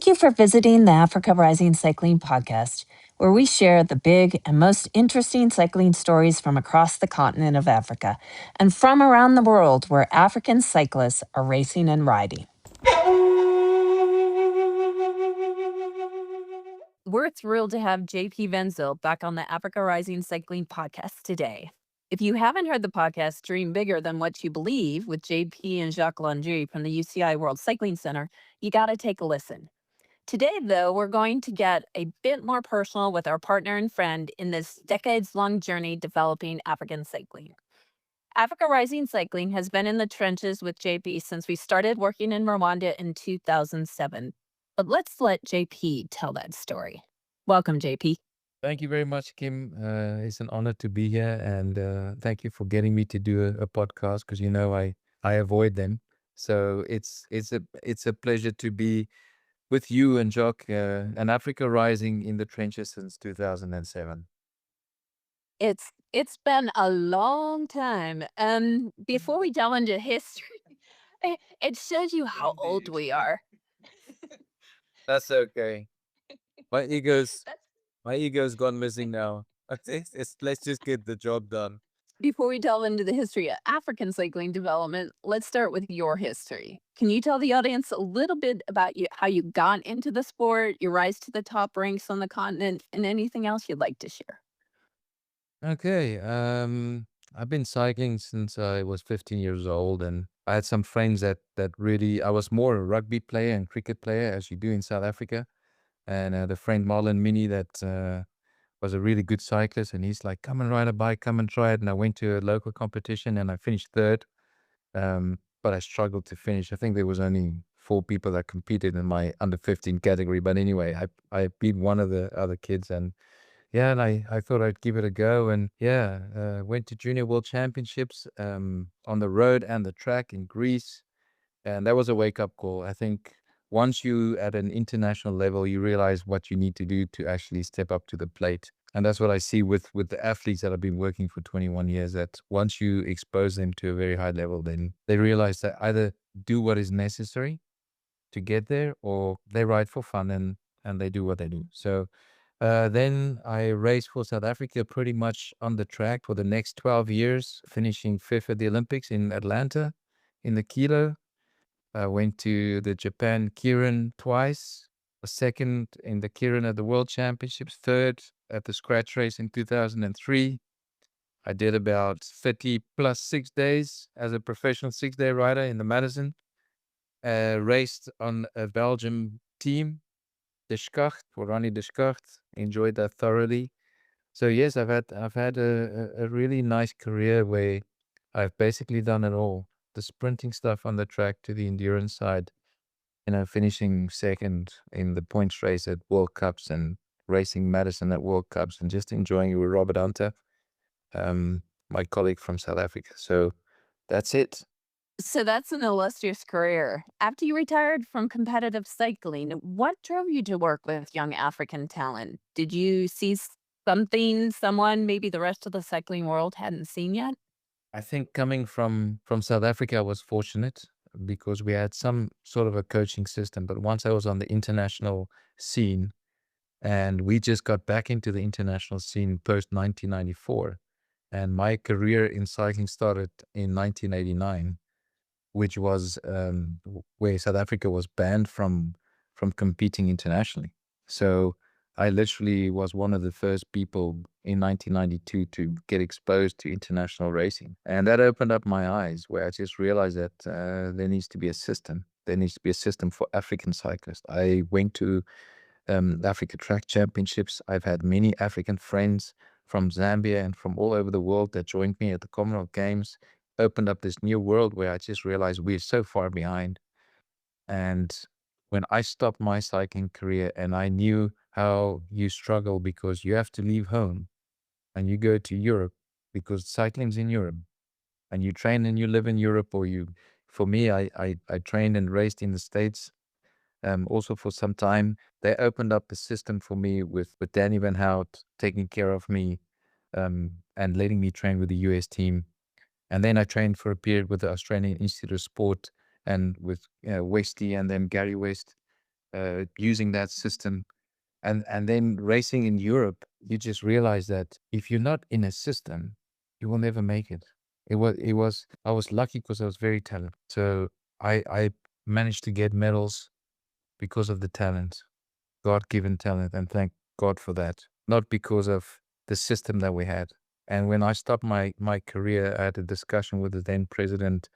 you for visiting the Africa Rising Cycling Podcast, where we share the big and most interesting cycling stories from across the continent of Africa and from around the world where African cyclists are racing and riding. We're thrilled to have Jean-Pierre van Zyl back on the Africa Rising Cycling Podcast today. If you haven't heard the podcast Dream Bigger Than What You Believe with JP and Jacques Landry from the UCI World Cycling Center, you got to take a listen. Today, though, we're going to get a bit more personal with our partner and friend in this decades-long journey developing African cycling. Africa Rising Cycling has been in the trenches with JP since we started working in Rwanda in 2007. But let's let JP tell that story. Welcome, JP. Thank you very much, Kim. It's an honor to be here, and thank you for getting me to do a podcast because I avoid them. So it's a pleasure to be with you and Jock and Africa Rising in the trenches since 2007. It's been a long time. Before we delve into history, it shows you how old we are. That's okay. My ego's gone missing now. Let's just get the job done. Before we delve into the history of African cycling development, let's start with your history. Can you tell the audience a little bit about how you got into the sport, your rise to the top ranks on the continent, and anything else you'd like to share? Okay. I've been cycling since I was 15 years old, and I had some friends that really I was more a rugby player and cricket player as you do in South Africa, and the friend Marlon Mini that was a really good cyclist, and he's like, "Come and ride a bike, come and try it." And I went to a local competition and I finished third, but I struggled to finish. I think there was only 4 people that competed in my under 15 category, but anyway, I beat one of the other kids, and yeah, and I thought I'd give it a go, and yeah, went to Junior World Championships on the road and the track in Greece, and that was a wake-up call. I think once you at an international level, you realize what you need to do to actually step up to the plate. And that's what I see with the athletes that have been working for 21 years, that once you expose them to a very high level, then they realize that either do what is necessary to get there, or they ride for fun and they do what they do. So then I raced for South Africa pretty much on the track for the next 12 years, finishing 5th at the Olympics in Atlanta in the kilo. I went to the Japan Kirin twice, a second in the Kirin at the World Championships, third at the scratch race in 2003. I did about 30 plus 6 days as a professional 6-day rider in the Madison. Raced on a Belgium team, De Schacht, for Ronnie De Schacht. Enjoyed that thoroughly. So yes, I've had a really nice career where I've basically done it all. The sprinting stuff on the track to the endurance side, finishing second in the points race at World Cups and racing Madison at World Cups and just enjoying it with Robert Hunter, my colleague from South Africa. So that's it. So that's an illustrious career. After you retired from competitive cycling, what drove you to work with young African talent? Did you see someone maybe the rest of the cycling world hadn't seen yet? I think coming from South Africa, I was fortunate because we had some sort of a coaching system. But once I was on the international scene, and we just got back into the international scene post 1994, and my career in cycling started in 1989, which was where South Africa was banned from competing internationally. So I literally was one of the first people in 1992 to get exposed to international racing. And that opened up my eyes, where I just realized that there needs to be a system. There needs to be a system for African cyclists. I went to Africa Track Championships. I've had many African friends from Zambia and from all over the world that joined me at the Commonwealth Games. Opened up this new world where I just realized we're so far behind. And when I stopped my cycling career and I knew how you struggle because you have to leave home and you go to Europe because cycling's in Europe, and you train and you live in Europe, for me, I trained and raced in the States also for some time. They opened up a system for me with Danny Van Hout taking care of me and letting me train with the US team. And then I trained for a period with the Australian Institute of Sport and with Westy and then Gary West. using that system. And then racing in Europe, you just realize that if you're not in a system, you will never make it. I was lucky because I was very talented. So I managed to get medals because of the talent, God-given talent, and thank God for that. Not because of the system that we had. And when I stopped my career, I had a discussion with the then president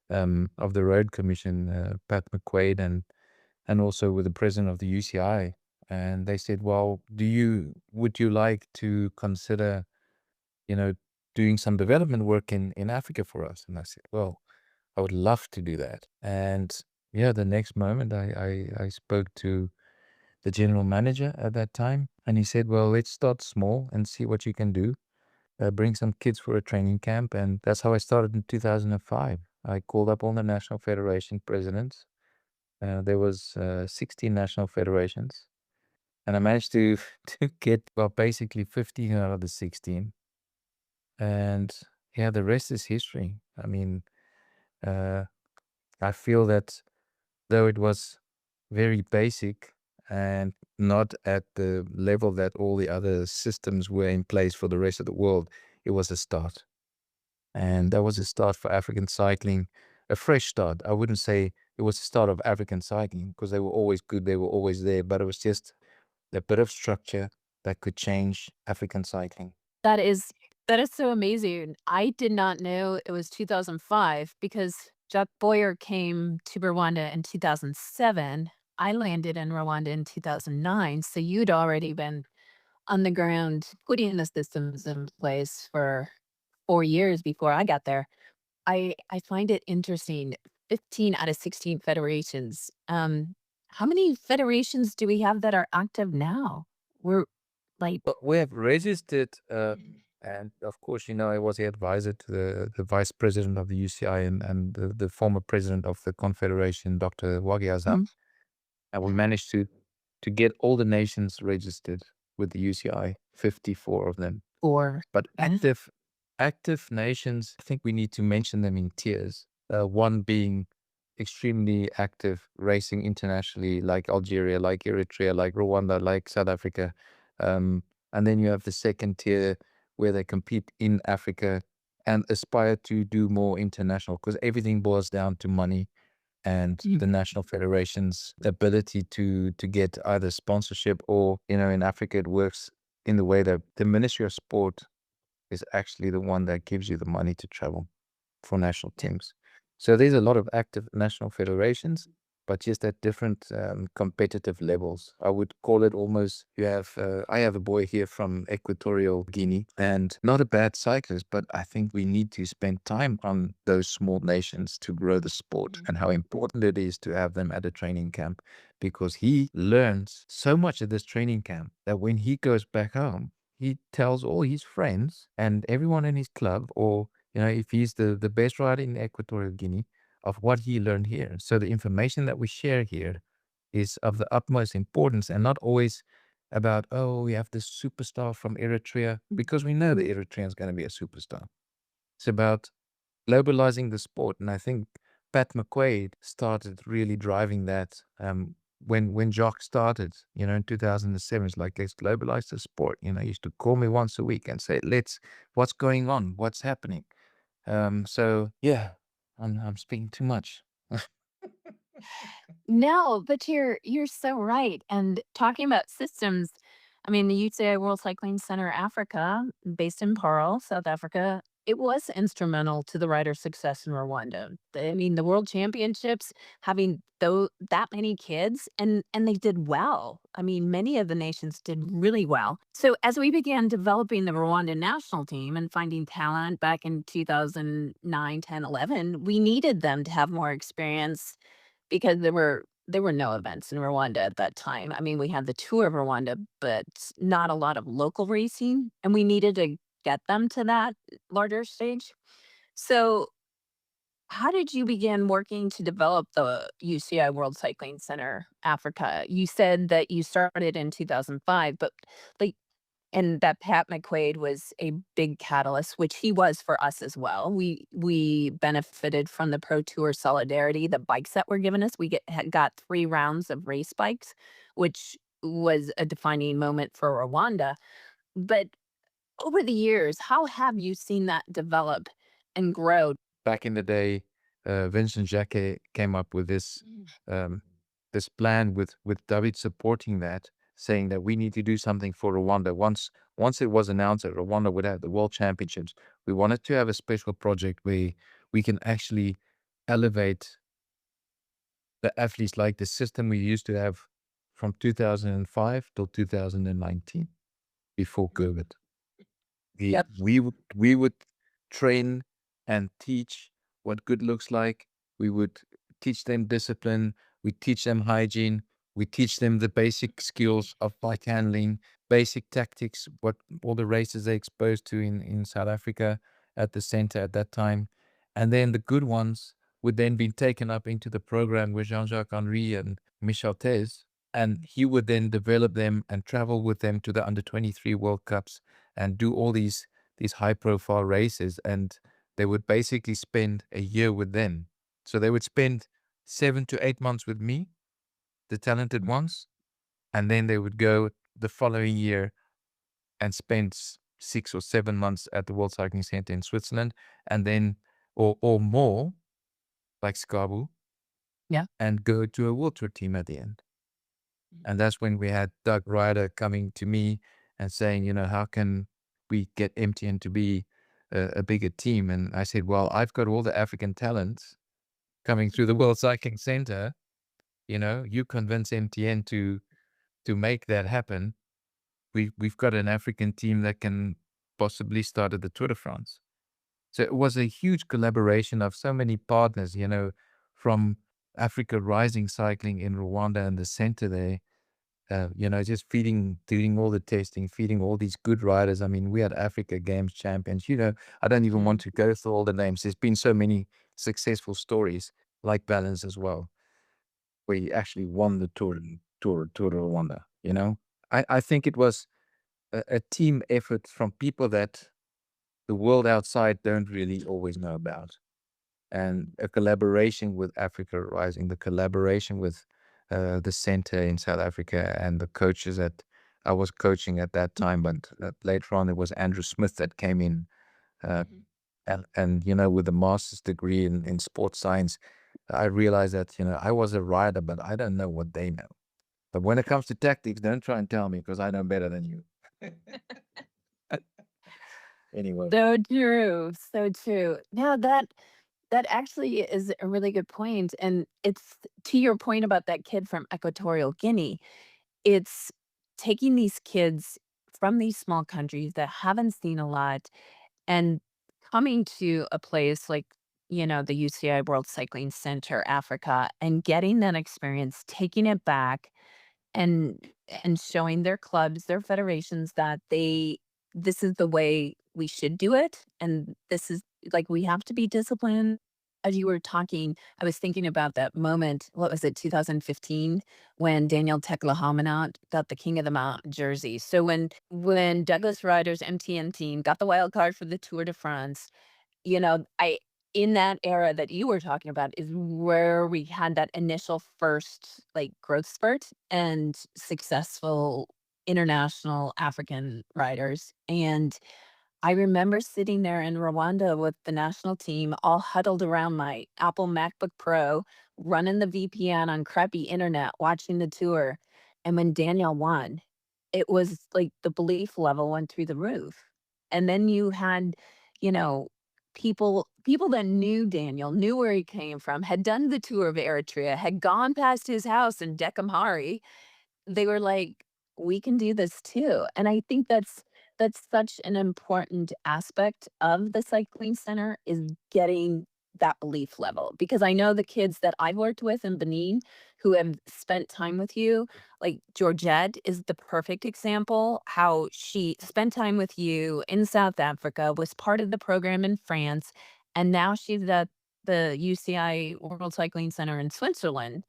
of the Road Commission, Pat McQuaid, and also with the president of the UCI. And they said, well, would you like to consider, you know, doing some development work in Africa for us? And I said, well, I would love to do that. And yeah, the next moment I spoke to the general manager at that time, and he said, well, let's start small and see what you can do. Bring some kids for a training camp. And that's how I started in 2005. I called up all the national federation presidents. There was 16 national federations, and I managed to to get, well, basically 15 out of the 16. And yeah, the rest is history. I mean, uh, I feel that though it was very basic and not at the level that all the other systems were in place for the rest of the world, it was a start. And that was a start for African cycling, a fresh start. I wouldn't say it was the start of African cycling because they were always good, they were always there, but it was just a bit of structure that could change African cycling. That is that is so amazing. I did not know it was 2005 because Jack Boyer came to Rwanda in 2007. I landed in Rwanda in 2009, so you'd already been on the ground putting the systems in place for 4 years before I got there. I find it interesting, 15 out of 16 federations. How many federations do we have that are active now? We're like But we have registered, and of course, I was the advisor to the vice president of the UCI and the former president of the Confederation, Dr. Wagiazam. Mhm. And we managed to get all the nations registered with the UCI, 54 of them. Or But yeah. active nations, I think we need to mention them in tiers. One being extremely active racing internationally, like Algeria, like Eritrea, like Rwanda, like South Africa. Um, and then you have the second tier where they compete in Africa and aspire to do more international because everything boils down to money and Mm. the national federation's ability to get either sponsorship or, in Africa, it works in the way that the Ministry of Sport is actually the one that gives you the money to travel for national teams. So there's a lot of active national federations, but just at different competitive levels. I would call it almost, I have a boy here from Equatorial Guinea and not a bad cyclist, but I think we need to spend time on those small nations to grow the sport and how important it is to have them at a training camp because he learns so much at this training camp that when he goes back home, he tells all his friends and everyone in his club, or if he's the best rider in Equatorial Guinea, of what he learned here. So the information that we share here is of the utmost importance and not always about, oh, we have this superstar from Eritrea, because we know the Eritrean is going to be a superstar. It's about globalizing the sport. And I think Pat McQuaid started really driving that when Jock started, in 2007. It's like, let's globalize the sport. He used to call me once a week and say, what's going on? What's happening? So yeah, I'm speaking too much. No, but you're so right, and talking about systems, I mean, the UCI World Cycling Center Africa, based in Paarl, South Africa, it was instrumental to the rider success in Rwanda. I mean, the World Championships, having that many kids, and they did well. I mean, many of the nations did really well. So as we began developing the Rwanda national team and finding talent back in 2009, 10, 11, we needed them to have more experience because there were no events in Rwanda at that time. I mean, we had the Tour of Rwanda, but not a lot of local racing, and we needed to get them to that larger stage. So, how did you begin working to develop the UCI World Cycling Center Africa? You said that you started in 2005, but like and that Pat McQuaid was a big catalyst, which he was for us as well. We benefited from the Pro Tour Solidarity, the bikes that were given us. We got 3 rounds of race bikes, which was a defining moment for Rwanda. But over the years, how have you seen that develop and grow? Back in the day, Vincent Jacquet came up with Mm. um, this plan with David supporting that, saying that we need to do something for Rwanda. Once it was announced that Rwanda would have the World Championships, we wanted to have a special project where we can actually elevate the athletes like the system we used to have from 2005 till 2019 before COVID. Yep. We would train and teach what good looks like. We would teach them discipline. We teach them hygiene. We teach them the basic skills of bike handling, basic tactics, what all the races they exposed to in South Africa at the center at that time. And then the good ones would then be taken up into the program with Jean-Jacques Henry and Michel Thez. And he would then develop them and travel with them to the under 23 World Cups and do all these high profile races, and they would basically spend a year with them. So they would spend 7 to 8 months with me, the talented ones, and then they would go the following year and spend 6 or 7 months at the World Cycling Center in Switzerland, and then or more, like Skabu, Yeah. and go to a World Tour team at the end. And that's when we had Doug Ryder coming to me and saying, how can we get MTN to be a bigger team? And I said, well, I've got all the African talents coming through the World Cycling Center. You convince MTN to make that happen. We've got an African team that can possibly start at the Tour de France. So it was a huge collaboration of so many partners, from Africa Rising Cycling in Rwanda and the center there, just doing all the testing, feeding all these good riders. I mean, we had Africa Games champions. I don't even want Mhm. to go through all the names. There's been so many successful stories like Balance as well, where he actually won the Tour of Rwanda. I think it was a team effort from people that the world outside don't really always know about, and a collaboration with Africa Rising, the collaboration with the center in South Africa and the coaches that I was coaching at that time. But later on, it was Andrew Smith that came in, uh, Mhm. and with a master's degree in sports science, I realized that I was a rider, but I don't know what they know. But when it comes to tactics, don't try and tell me because I know better than you. Anyway. So true, so true. Now that actually is a really good point, and it's to your point about that kid from Equatorial Guinea. It's taking these kids from these small countries that haven't seen a lot and coming to a place like, the UCI World Cycling Center Africa and getting that experience, taking it back and showing their clubs, their federations that this is the way we should do it, and this is like, we have to be disciplined. As you were talking, I was thinking about that moment, what was it, 2015, when Daniel Teklehamanet got the King of the Mountain jersey. So when Douglas Ryder's MTN team got the wild card for the Tour de France, I in that era that you were talking about is where we had that initial first, like, growth spurt and successful international African riders, and I remember sitting there in Rwanda with the national team all huddled around my Apple MacBook Pro, running the VPN on crappy internet, watching the tour, and when Danielle won, it was like the belief level went through the roof, and then you had, you know, people that knew Daniel, knew where he came from, had done the tour of Eritrea, had gone past his house in Decamhari. They were like, "We can do this too." And I think that's such an important aspect of the cycling center is getting that belief level, because I know the kids that I've worked with in Benin who have spent time with you, like Georgette is the perfect example, how she spent time with you in South Africa, was part of the program in France, and now she's at the UCI World Cycling Center in Switzerland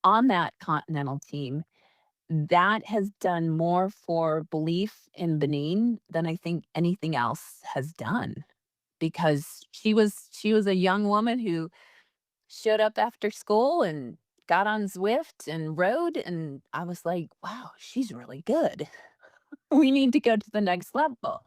on that continental team. that has done more for belief in Benin than I think anything else has done, because she was a young woman who showed up after school and got on Zwift and rode, and I was like, "Wow, she's really good." We need to go to the next level.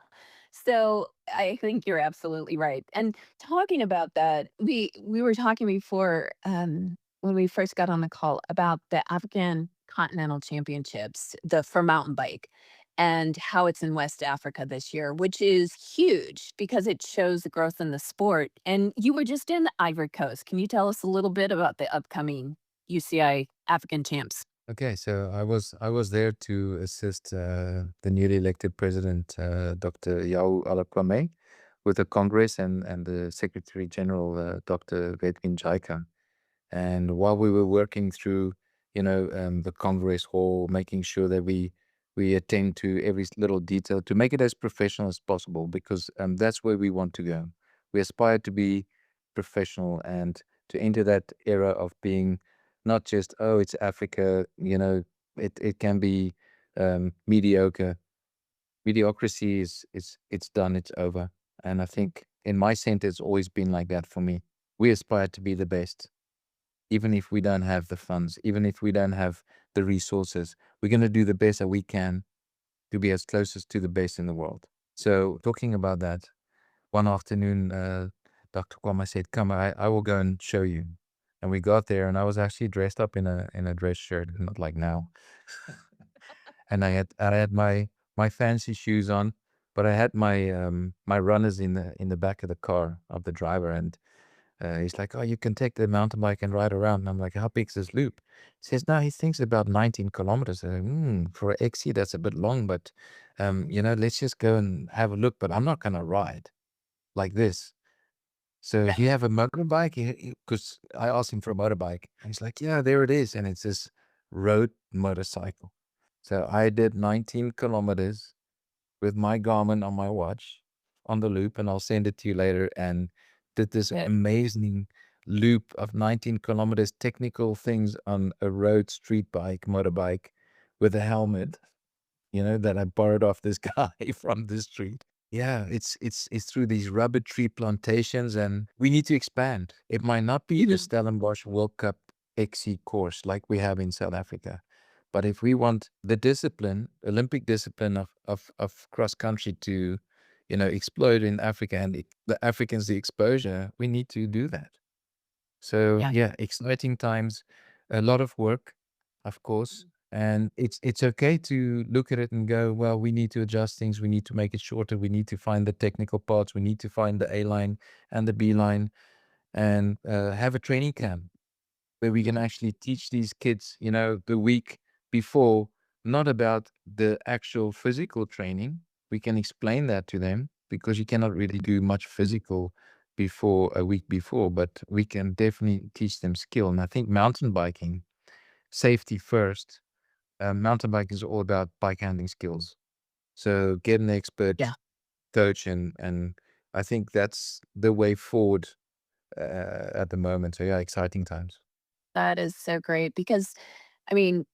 So I think you're absolutely right. And talking about that, we were talking before, when we first got on the call, about the African Continental Championships, the for mountain bike, and how it's in West Africa this year, which is huge because it shows the growth in the sport. And you were just in the Ivory Coast. Can you tell us a little bit about the upcoming UCI African Champs? Okay, so I was there to assist the newly elected president, Dr. Yao Alakwame, with the Congress and the Secretary General, Dr. Vedvin Jaika. And while we were working through, the Congress Hall, making sure that we attend to every little detail to make it as professional as possible, because that's where we want to go. We aspire to be professional and to enter that era of being not just, oh, it's Africa, it can be mediocre. Mediocrity is it's done, it's over. And I think in my center, it's always been like that for me. We aspire to be the best, even if we don't have the funds, even if we don't have the resources. We're going to do the best that we can to be as close as to the best in the world. So talking about that, one afternoon, Dr. Kwame said, "Come, I will go and show you." And we got there, and I was actually dressed up in a dress shirt, not like now. And I had my fancy shoes on, but I had my runners in the back of the car of the driver. And he's like, "Oh, you can take the mountain bike and ride around." And I'm like, "How big's this loop?" He says, "No, he thinks about 19 kilometers." For an XC, that's a bit long, but let's just go and have a look. But I'm not gonna ride like this. So do you have a motorbike? Because I asked him for a motorbike, and he's like, "Yeah, there it is," and it's this road motorcycle. So I did 19 kilometers with my Garmin on my watch on the loop, and I'll send it to you later. And did this Good. amazing loop of 19 kilometers, technical things on a road street bike, motorbike, with a helmet, that I borrowed off this guy from the street. Yeah, it's through these rubber tree plantations, and we need to expand. It might not be the Mhm. Stellenbosch World Cup XC course like we have in South Africa, but if we want the discipline, Olympic discipline of cross country to, explode in Africa, and the Africans the exposure, we need to do that. So Yeah. yeah, exciting times, a lot of work, of course. And it's okay to look at it and go, well, we need to adjust things, we need to make it shorter, we need to find the technical parts, we need to find the A line and the B line, and have a training camp where we can actually teach these kids, the week before, not about the actual physical training. We can explain that to them, because you cannot really do much physical before a week before, but we can definitely teach them skill. And I think mountain biking, safety first. Mountain biking is all about bike handling skills. So get an expert Yeah. coach, and I think that's the way forward at the moment. So yeah, exciting times. That is so great because, I mean,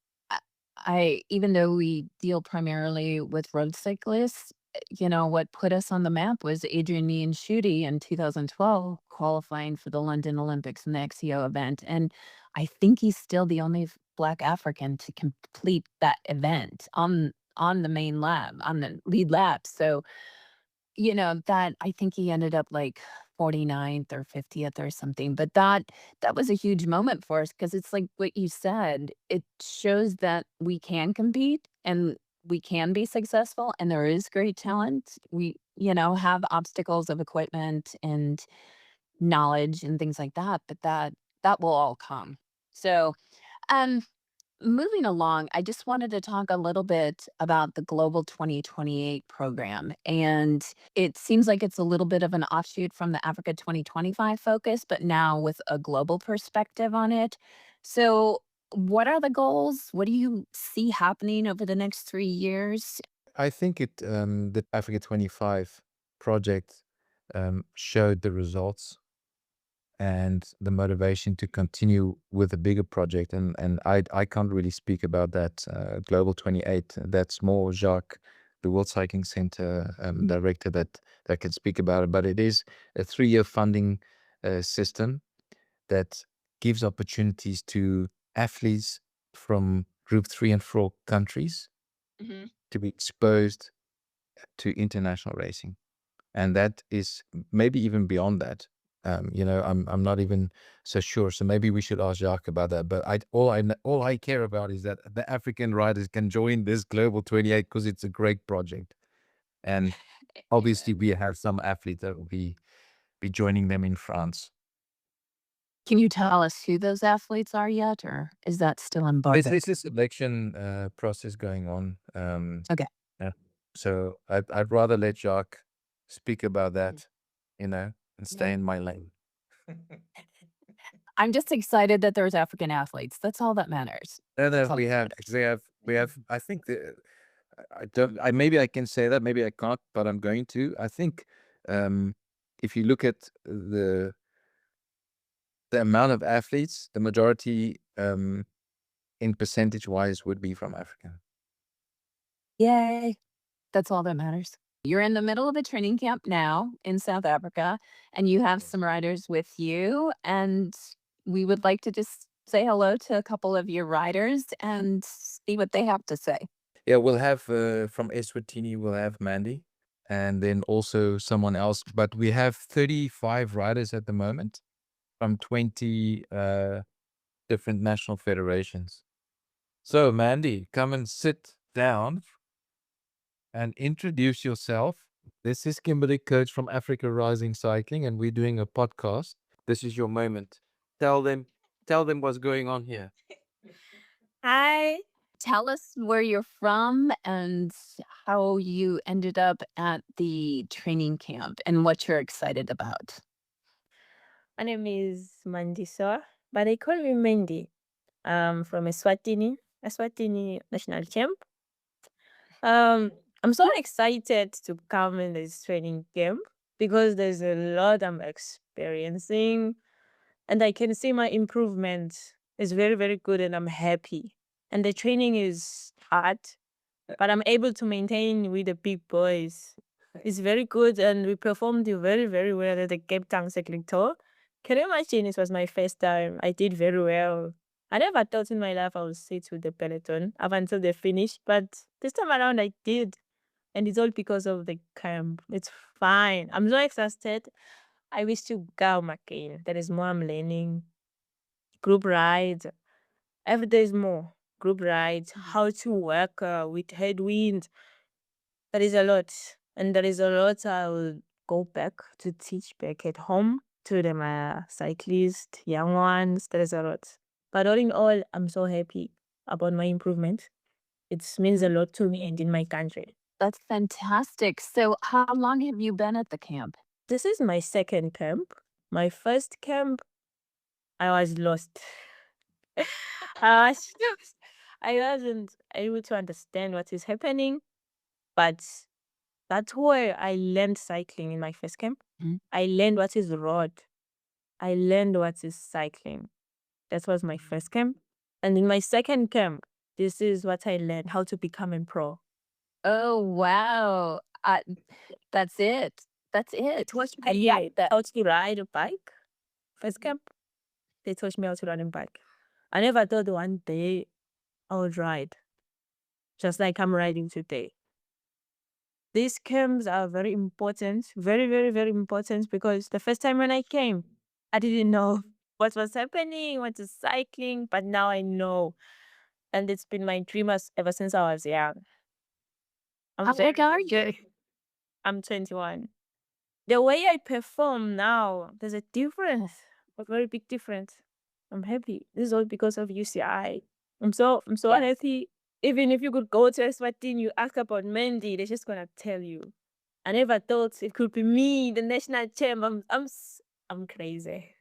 I even though we deal primarily with road cyclists, what put us on the map was Adrian Niyonshuti in 2012 qualifying for the London Olympics in the XCO event, and I think he's still the only Black African to complete that event on the main lap, on the lead lap. So that I think he ended up like 49th or 50th or something, but that was a huge moment for us because it's like what you said, it shows that we can compete and we can be successful and there is great talent. We, have obstacles of equipment and knowledge and things like that, but that will all come. So, um moving along, I just wanted to talk a little bit about the Global 2028 program. And it seems like it's a little bit of an offshoot from the Africa 2025 focus, but now with a global perspective on it. So, what are the goals? What do you see happening over the next 3 years? I think the Africa 25 project showed the results. and the motivation to continue with a bigger project. And I can't really speak about that Global 28. That's more Jacques, the World Cycling Center director, that can speak about it. But it is a 3-year funding system that gives opportunities to athletes from Group 3 and 4 countries to be exposed to international racing. And that is maybe even beyond that. I'm not even so sure. So maybe we should ask Jacques about that. But all I care about is that the African riders can join this Global 28 because it's a great project. And obviously, we have some athletes that will be joining them in France. Can you tell us who those athletes are yet, or is that still There's embargoed? a selection process going on. Okay. Yeah. So I'd rather let Jacques speak about that, and stay in my lane. I'm just excited that there's African athletes. That's all that matters. And That's then all we that have, matters. I think I don't, maybe I can say that, maybe I can't, but I'm going to. I think if you look at the amount of athletes, the majority in percentage wise would be from Africa. Yay. That's all that matters. You're in the middle of a training camp now in South Africa, and you have some riders with you. And we would like to just say hello to a couple of your riders and see what they have to say. Yeah, we'll have from Eswatini, we'll have Manndi, and then also someone else. But we have 35 riders at the moment from 20 different national federations. So, Manndi, come and sit down and introduce yourself. This is Kimberly, coach from Africa Rising Cycling, and we're doing a podcast. This is your moment. Tell them what's going on here. Hi. Tell us where you're from and how you ended up at the training camp and what you're excited about. My name is Madiswa, but they call me Manndi. I'm from Eswatini National Camp. I'm so excited to come in this training camp because there's a lot I'm experiencing and I can see my improvement is very, very good and I'm happy. And the training is hard, but I'm able to maintain with the big boys. It's very good and we performed very, very well at the Cape Town Cycling Tour. Can you imagine it was my first time? I did very well. I never thought in my life I would sit with the peloton up until they finished, but this time around I did. And it's all because of the camp. It's fine. I'm so exhausted. I wish to go again. There is more I'm learning. Group rides. Every day is more. Group rides. How to work with headwind. There is a lot. And there is a lot I will go back to teach back at home to the cyclists, young ones. There is a lot. But all in all, I'm so happy about my improvement. It means a lot to me and in my country. That's fantastic. So, how long have you been at the camp? This is my second camp. My first camp, I was lost. I was lost. I wasn't able to understand what is happening, but that's where I learned cycling in my first camp. Mhm. I learned what is road. I learned what is cycling. That was my first camp. And in my second camp, this is what I learned, how to become a pro. Oh, wow. That's it. That's it. I learned how to ride a bike. First camp, they taught me how to ride a bike. I never thought one day I would ride, just like I'm riding today. These camps are very important, very, very, very important because the first time when I came, I didn't know what was happening, what is cycling, but now I know. And it's been my dream ever since I was young. How old are you? I'm 21. The way I perform now, there's a difference, a very big difference. I'm happy. This is all because of UCI. I'm so Yes. happy. Even if you could go to Eswatini, you ask about Manndi, they're just gonna tell you. I never thought it could be me, the national champ. I'm crazy.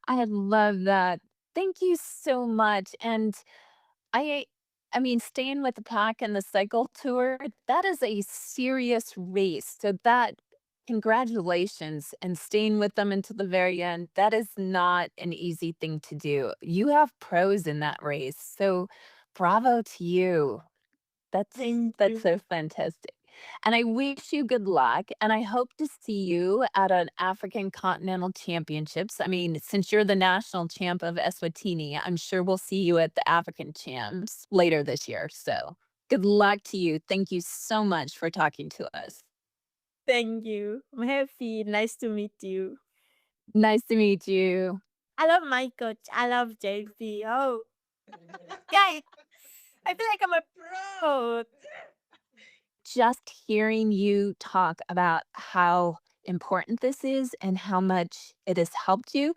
I love that. Thank you so much. And I I mean, staying with the pack and the cycle tour, that is a serious race. So that congratulations and staying with them until the very end. That is not an easy thing to do. You have pros in that race. So bravo to you. Thank That's you. so fantastic. And I wish you good luck, and I hope to see you at an African Continental Championships. I mean, since you're the national champ of Eswatini, I'm sure we'll see you at the African Champs later this year. So good luck to you. Thank you so much for talking to us. Thank you. I'm happy. Nice to meet you. Nice to meet you. I love my coach. I love JP. Oh, yeah. I feel like I'm a pro. Just hearing you talk about how important this is and how much it has helped you,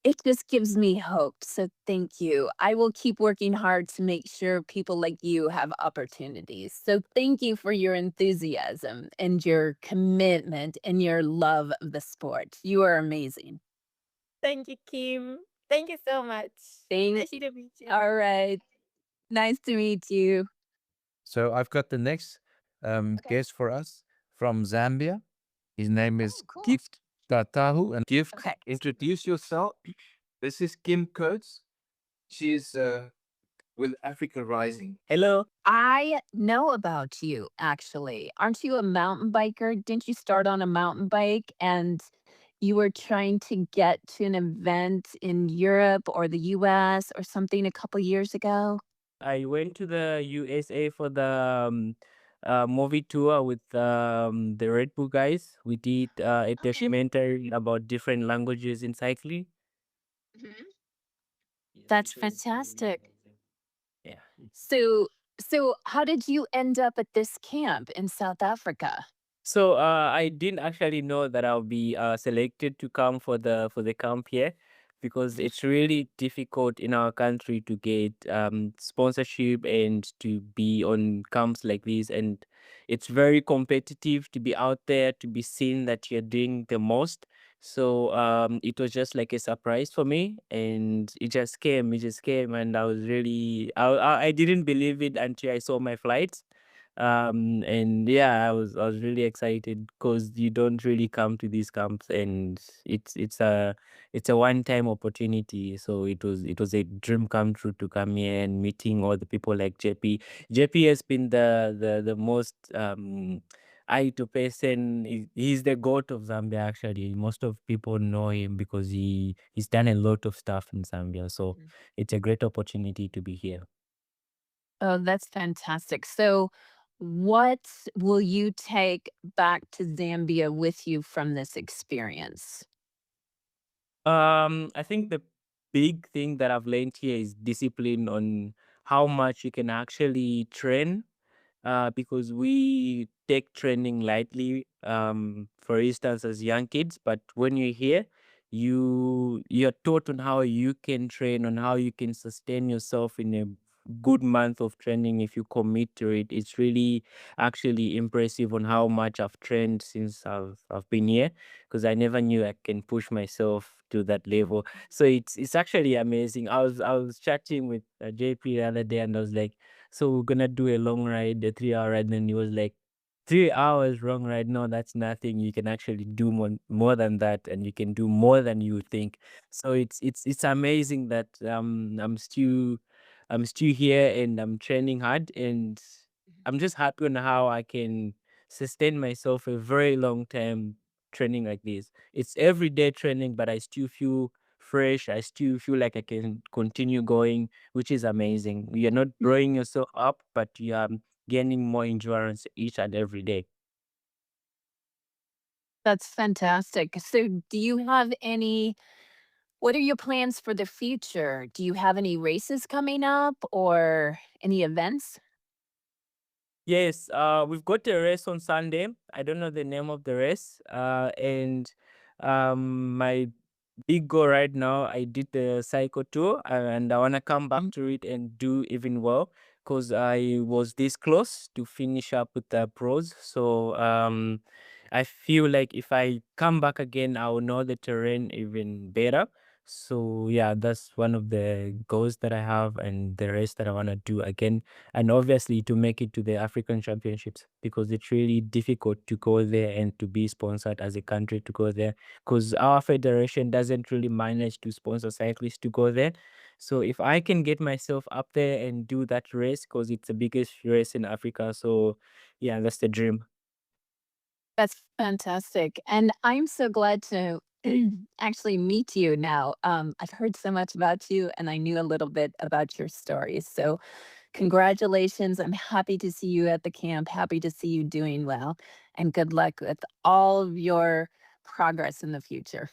it just gives me hope. So thank you. I will keep working hard to make sure people like you have opportunities. So thank you for your enthusiasm and your commitment and your love of the sport. You are amazing. Thank you, Kim. Thank you so much. Thank Nice to meet you. All right. Nice to meet you. So I've got the next guest for us from Zambia. His name is Cool. Gift Puteho. And Gift, Okay. introduce yourself. This is Kim Coates. She's with Africa Rising. Hello. I know about you, actually. Aren't you a mountain biker? Didn't you start on a mountain bike and you were trying to get to an event in Europe or the US or something a couple years ago? I went to the USA for the movie tour with the Red Bull guys. We did a documentary about different languages in cycling. Mhm. Yes, That's it was really fantastic. amazing. Yeah. So how did you end up at this camp in South Africa? So I didn't actually know that I'll be selected to come for the camp here because it's really difficult in our country to get sponsorship and to be on camps like this, and it's very competitive to be out there, to be seen that you're doing the most. So it was just like a surprise for me, and it just came, and I was really I didn't believe it until I saw my flights. And yeah, I was really excited because you don't really come to these camps, and it's a one-time opportunity. So it was a dream come true to come here and meeting all the people like JP has been the most Aito person. He's the goat of Zambia. Actually, most of people know him because he's done a lot of stuff in Zambia. So Mhm. it's a great opportunity to be here. Oh, that's fantastic. So, what will you take back to Zambia with you from this experience? I think the big thing that I've learned here is discipline on how much you can actually train, because we take training lightly, for instance, as young kids. But when you're here, you're taught on how you can train, on how you can sustain yourself in a good month of training if you commit to it. It's really actually impressive on how much I've trained since I've been here, because I never knew I can push myself to that level. So it's actually amazing. I was chatting with JP the other day, and I was like, so we're gonna do a long ride, a 3 hour ride. And then he was like, 3 hours long ride? No, that's nothing. You can actually do more than that, and you can do more than you think. So it's amazing that I'm still here and I'm training hard, and I'm just happy on how I can sustain myself a very long time training like this. It's everyday training, but I still feel fresh. I still feel like I can continue going, which is amazing. You're not growing yourself up, but you are gaining more endurance each and every day. That's fantastic. So, do you have any what are your plans for the future? Do you have any races coming up or any events? Yes, we've got a race on Sunday. I don't know the name of the race. And my big goal right now, I did the cycle tour, and I want to come back to it and do even well, because I was this close to finish up with the pros. So I feel like if I come back again, I will know the terrain even better. So yeah, that's one of the goals that I have, and the rest that I want to do again, and obviously to make it to the African Championships, because it's really difficult to go there and to be sponsored as a country to go there, because our federation doesn't really manage to sponsor cyclists to go there. So if I can get myself up there and do that race, because it's the biggest race in Africa, so yeah, that's the dream. That's fantastic. And I'm so glad to actually meet you now. I've heard so much about you and I knew a little bit about your story. So, congratulations. I'm happy to see you at the camp, happy to see you doing well, and good luck with all of your progress in the future.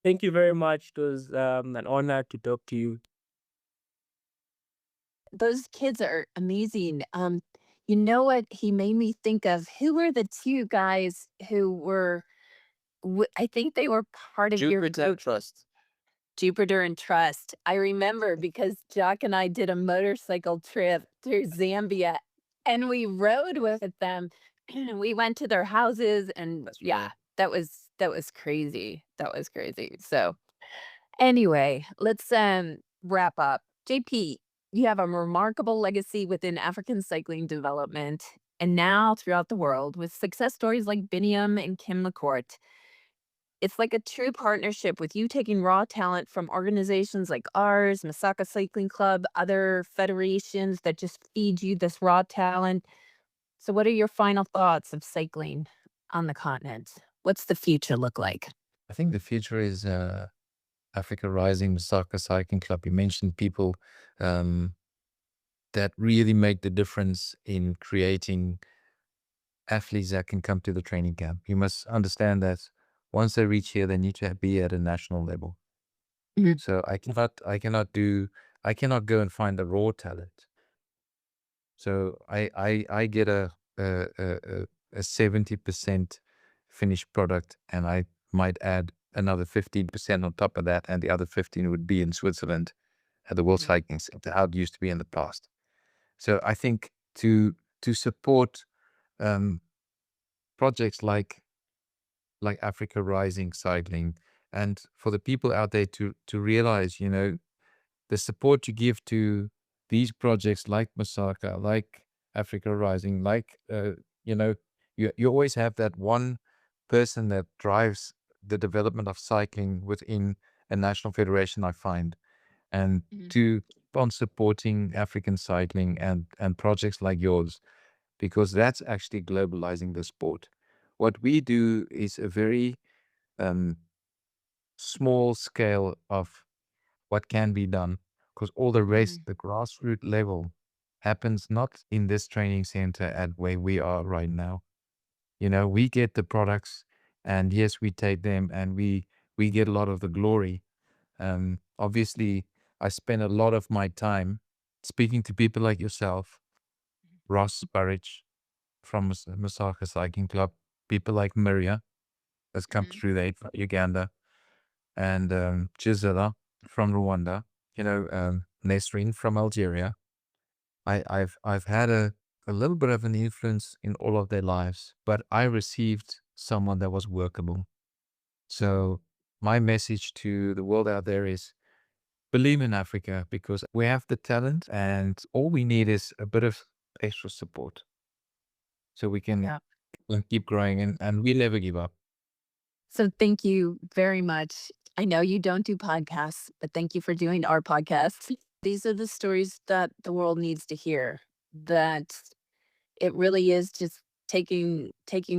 Thank you very much. It was an honor to talk to you. Those kids are amazing. You know what he made me think of? Who were the two guys who were, I think they were part of your Jupiter Trust. Jupiter and Trust. I remember because Jock and I did a motorcycle trip through Zambia and we rode with them. We went to their houses and That's yeah, right. that was crazy. That was crazy. So anyway, let's wrap up. JP, you have a remarkable legacy within African cycling development and now throughout the world with success stories like Biniam and Kim McCourt. It's like a true partnership with you taking raw talent from organizations like ours, Masaka Cycling Club, other federations that just feed you this raw talent. So, what are your final thoughts of cycling on the continent? What's the future look like? I think the future is Africa Rising, Masaka Cycling Club. You mentioned people um, that really make the difference in creating athletes that can come to the training camp. You must understand that once they reach here, they need to be at a national level. Mhm. So I cannot go and find a raw talent. So I get a 70% finished product, and I might add another 15% on top of that, and the other 15 would be in Switzerland at the World Mhm. Cycling Center, how it used to be in the past. So I think to support um, projects like Africa Rising Cycling, and for the people out there to realize, the support you give to these projects like Masaka, like Africa Rising, like you always have that one person that drives the development of cycling within a national federation, I find, and Mhm. to keep on supporting African cycling and projects like yours, because that's actually globalizing the sport. What we do is a very um, small scale of what can be done, because all the rest, Mhm. the grassroots level, happens not in this training center at where we are right now. We get the products, and yes, we take them, and we get a lot of the glory. Obviously, I spend a lot of my time speaking to people like yourself, Ross Burridge from Masaka Cycling Club, people like Maria that's come Mhm. through there from Uganda, and Gisela from Rwanda, Nesrine from Algeria. I've had a little bit of an influence in all of their lives, but I received someone that was workable. So my message to the world out there is believe in Africa, because we have the talent and all we need is a bit of extra support so we can Yeah. keep growing, and we never give up. So, thank you very much. I know you don't do podcasts, but thank you for doing our podcast. These are the stories that the world needs to hear. That it really is just taking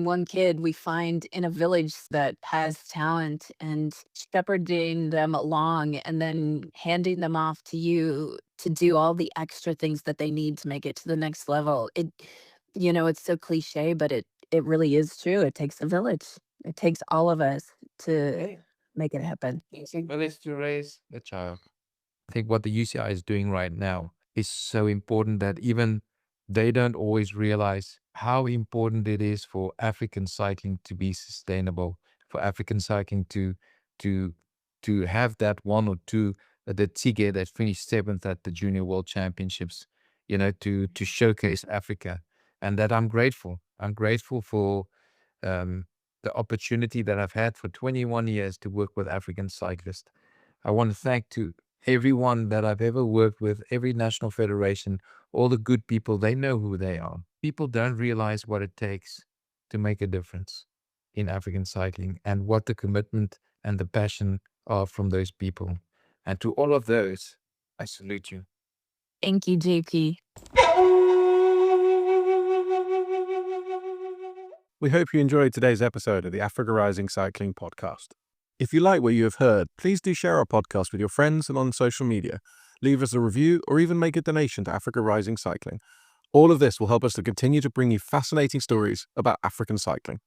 one kid we find in a village that has talent and shepherding them along and then handing them off to you to do all the extra things that they need to make it to the next level. It's so cliche, but it really is true. It takes a village. It takes all of us to make it happen. Well, it's to raise a child. I think what the UCI is doing right now is so important that even they don't always realize how important it is for African cycling to be sustainable, for African cycling to to have that one or two, the Tige that finished seventh at the Junior World Championships, to showcase Africa, and that I'm grateful. I'm grateful for um, the opportunity that I've had for 21 years to work with African cyclists. I want to thank to everyone that I've ever worked with, every national federation, all the good people. They know who they are. People don't realize what it takes to make a difference in African cycling and what the commitment and the passion are from those people. And to all of those, I salute you. Thank you, JP. We hope you enjoyed today's episode of the Africa Rising Cycling Podcast. If you like what you have heard, please do share our podcast with your friends and on social media. Leave us a review or even make a donation to Africa Rising Cycling. All of this will help us to continue to bring you fascinating stories about African cycling.